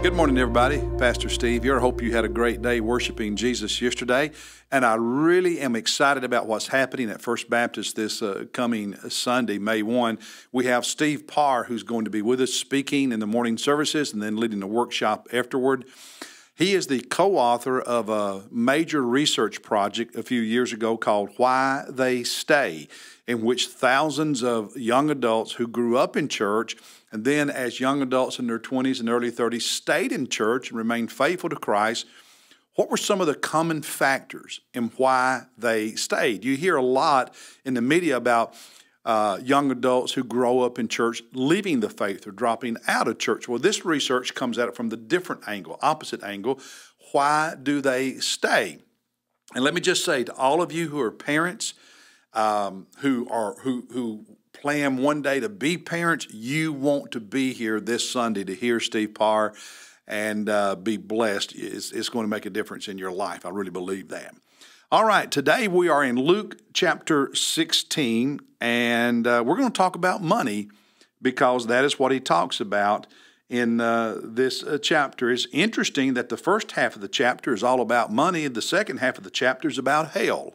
Good morning, everybody. Pastor Steve here. I hope you had a great day worshiping Jesus yesterday. And I really am excited about what's happening at First Baptist this coming Sunday, May 1. We have Steve Parr, who's going to be with us speaking in the morning services and then leading the workshop afterward. He is the co-author of a major research project a few years ago called Why They Stay, in which thousands of young adults who grew up in church and then as young adults in their 20s and early 30s stayed in church and remained faithful to Christ, what were some of the common factors in why they stayed? You hear a lot in the media about young adults who grow up in church leaving the faith or dropping out of church. Well, this research comes at it from the different angle, opposite angle. Why do they stay? And let me just say to all of you who are parents, who plan one day to be parents, you want to be here this Sunday to hear Steve Parr and be blessed. It's going to make a difference in your life. I really believe that. All right, today we are in Luke chapter 16, and we're going to talk about money because that is what he talks about in this chapter. It's interesting that the first half of the chapter is all about money, and the second half of the chapter is about hell.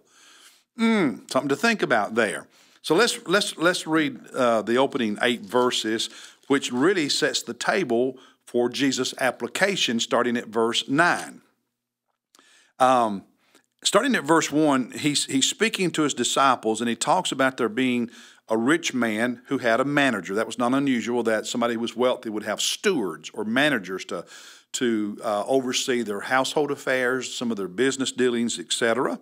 Something to think about there. So let's read the opening 8 verses, which really sets the table for Jesus' application, starting at verse 9. Starting at verse 1, he's speaking to his disciples, and he talks about there being a rich man who had a manager. That was not unusual that somebody who was wealthy would have stewards or managers to oversee their household affairs, some of their business dealings, etc.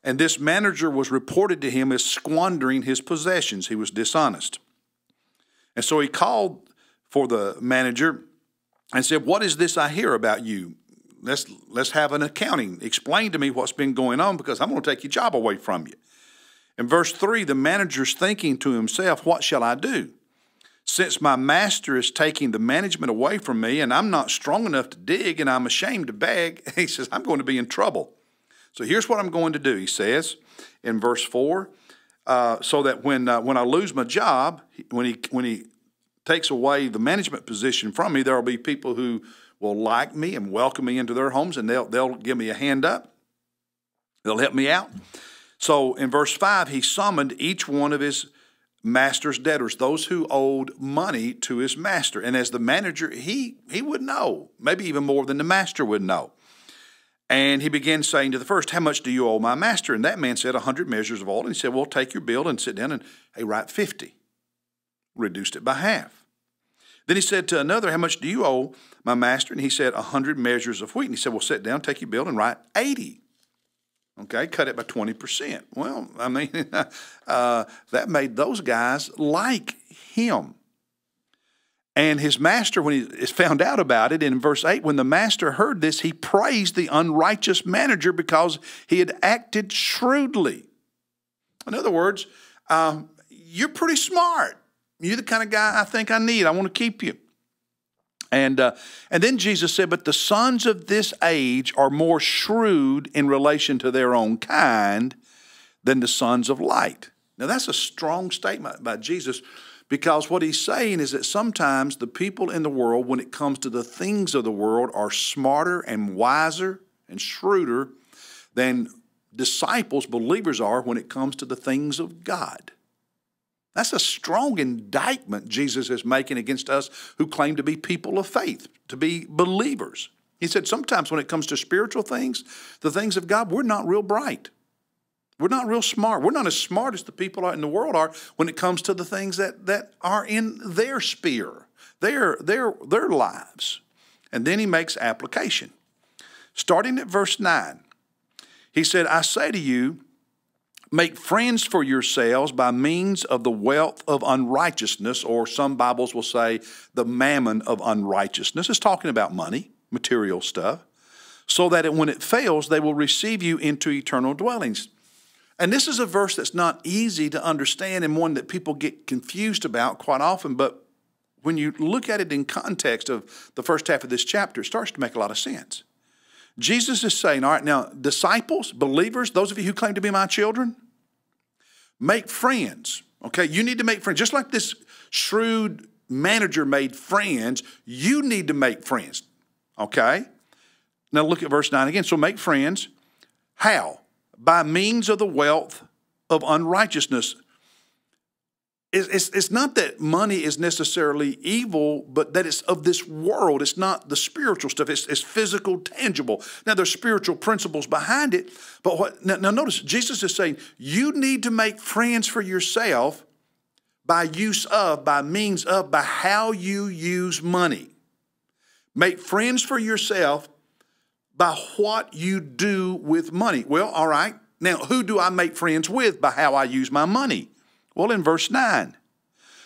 And this manager was reported to him as squandering his possessions. He was dishonest. And so he called for the manager and said, "What is this I hear about you? Let's have an accounting. Explain to me what's been going on because I'm going to take your job away from you." In verse 3, the manager's thinking to himself, "What shall I do? Since my master is taking the management away from me and I'm not strong enough to dig and I'm ashamed to beg," he says, "I'm going to be in trouble. So here's what I'm going to do," he says in verse 4, "so that when I lose my job, when he takes away the management position from me, there will be people who will like me and welcome me into their homes, and they'll give me a hand up. They'll help me out." So in verse 5, he summoned each one of his master's debtors, those who owed money to his master. And as the manager, he would know, maybe even more than the master would know. And he began saying to the first, "How much do you owe my master?" And that man said, 100 measures of oil. And he said, "Well, take your bill and sit down and, hey, write 50. Reduced it by half. Then he said to another, "How much do you owe my master?" And he said, 100 measures of wheat. And he said, "Well, sit down, take your bill and write 80. Okay, cut it by 20%. Well, I mean, that made those guys like him. And his master, when he found out about it, in verse 8, when the master heard this, he praised the unrighteous manager because he had acted shrewdly. In other words, you're pretty smart. You're the kind of guy I think I need. I want to keep you. And then Jesus said, "But the sons of this age are more shrewd in relation to their own kind than the sons of light." Now, that's a strong statement by Jesus, because what he's saying is that sometimes the people in the world, when it comes to the things of the world, are smarter and wiser and shrewder than disciples, believers are when it comes to the things of God. That's a strong indictment Jesus is making against us who claim to be people of faith, to be believers. He said sometimes when it comes to spiritual things, the things of God, we're not real bright. We're not real smart. We're not as smart as the people out in the world are when it comes to the things that are in their sphere, their lives. And then he makes application. Starting at verse 9, he said, "I say to you, make friends for yourselves by means of the wealth of unrighteousness," or some Bibles will say the mammon of unrighteousness. It's talking about money, material stuff, "so that when it fails, they will receive you into eternal dwellings." And this is a verse that's not easy to understand and one that people get confused about quite often. But when you look at it in context of the first half of this chapter, it starts to make a lot of sense. Jesus is saying, all right, now, disciples, believers, those of you who claim to be my children, make friends, okay? You need to make friends. Just like this shrewd manager made friends, you need to make friends. Okay? Now look at verse 9 again. So make friends. How? By means of the wealth of unrighteousness. It's not that money is necessarily evil, but that it's of this world. It's not the spiritual stuff. It's physical, tangible. Now, there's spiritual principles behind it. But now notice, Jesus is saying, you need to make friends for yourself by use of, by means of, by how you use money. Make friends for yourself by what you do with money. Well, all right. Now, who do I make friends with by how I use my money? Well, in verse 9,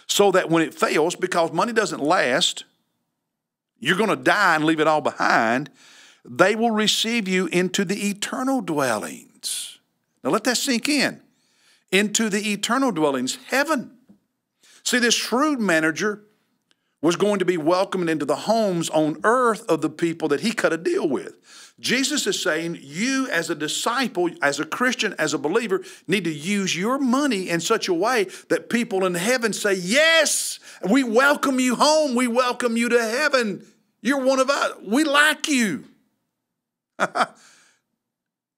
so that when it fails, because money doesn't last, you're going to die and leave it all behind, they will receive you into the eternal dwellings. Now let that sink in. Into the eternal dwellings, heaven. See, this shrewd manager was going to be welcomed into the homes on earth of the people that he cut a deal with. Jesus is saying you as a disciple, as a Christian, as a believer, need to use your money in such a way that people in heaven say, yes, we welcome you home. We welcome you to heaven. You're one of us. We like you.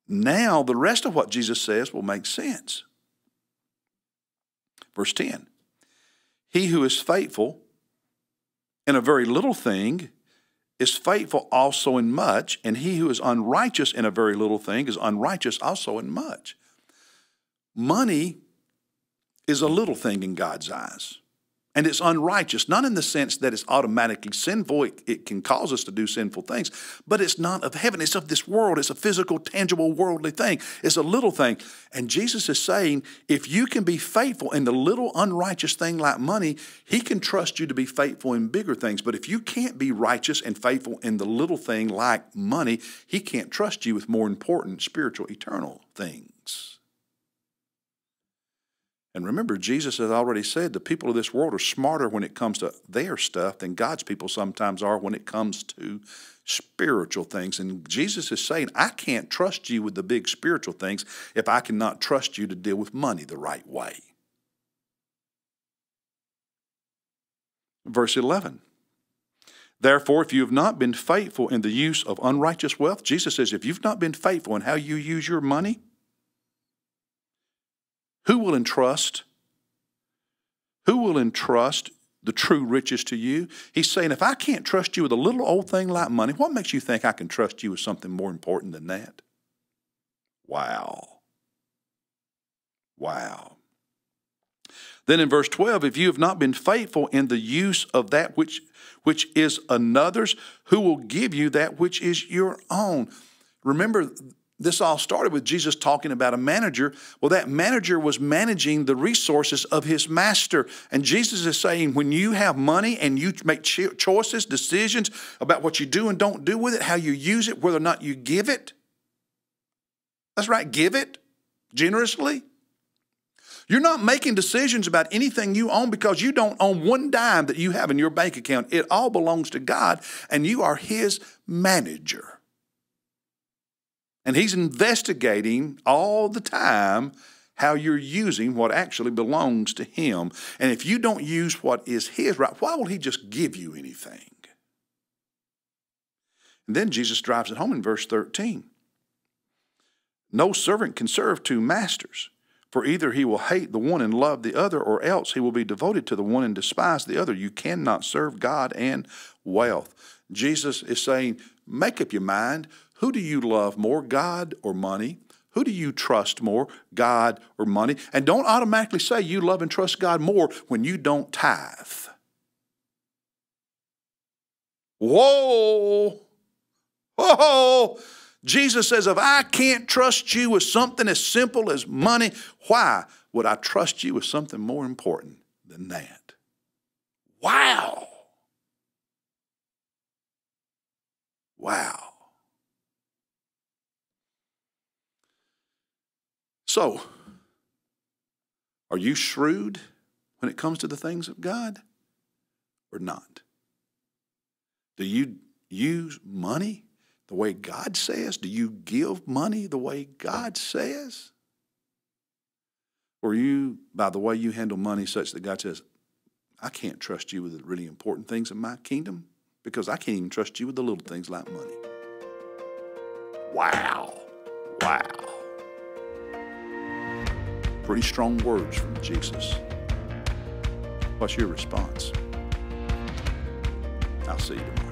Now, the rest of what Jesus says will make sense. Verse 10, he who is faithful in a very little thing is faithful also in much, and he who is unrighteous in a very little thing is unrighteous also in much. Money is a little thing in God's eyes, and it's unrighteous, not in the sense that it's automatically sinful. It can cause us to do sinful things, but it's not of heaven. It's of this world. It's a physical, tangible, worldly thing. It's a little thing. And Jesus is saying, if you can be faithful in the little unrighteous thing like money, he can trust you to be faithful in bigger things. But if you can't be righteous and faithful in the little thing like money, he can't trust you with more important spiritual, eternal things. And remember, Jesus has already said the people of this world are smarter when it comes to their stuff than God's people sometimes are when it comes to spiritual things. And Jesus is saying, I can't trust you with the big spiritual things if I cannot trust you to deal with money the right way. Verse 11. Therefore, if you have not been faithful in the use of unrighteous wealth, Jesus says, if you've not been faithful in how you use your money, who will entrust the true riches to you? He's saying, if I can't trust you with a little old thing like money, what makes you think I can trust you with something more important than that? Wow. Wow. Then in verse 12, if you have not been faithful in the use of that which is another's, who will give you that which is your own? Remember, this all started with Jesus talking about a manager. Well, that manager was managing the resources of his master. And Jesus is saying, when you have money and you make choices, decisions about what you do and don't do with it, how you use it, whether or not you give it. That's right, give it generously. You're not making decisions about anything you own because you don't own one dime that you have in your bank account. It all belongs to God, and you are his manager. And he's investigating all the time how you're using what actually belongs to him. And if you don't use what is his right, why will he just give you anything? And then Jesus drives it home in verse 13. No servant can serve two masters, for either he will hate the one and love the other, or else he will be devoted to the one and despise the other. You cannot serve God and wealth. Jesus is saying, make up your mind. Who do you love more, God or money? Who do you trust more, God or money? And don't automatically say you love and trust God more when you don't tithe. Whoa! Whoa! Jesus says, if I can't trust you with something as simple as money, why would I trust you with something more important than that? Wow! Wow. So, are you shrewd when it comes to the things of God or not? Do you use money the way God says? Do you give money the way God says? Or are you, by the way you handle money, such that God says, I can't trust you with the really important things in my kingdom because I can't even trust you with the little things like money. Wow. Wow. Pretty strong words from Jesus. What's your response? I'll see you tomorrow.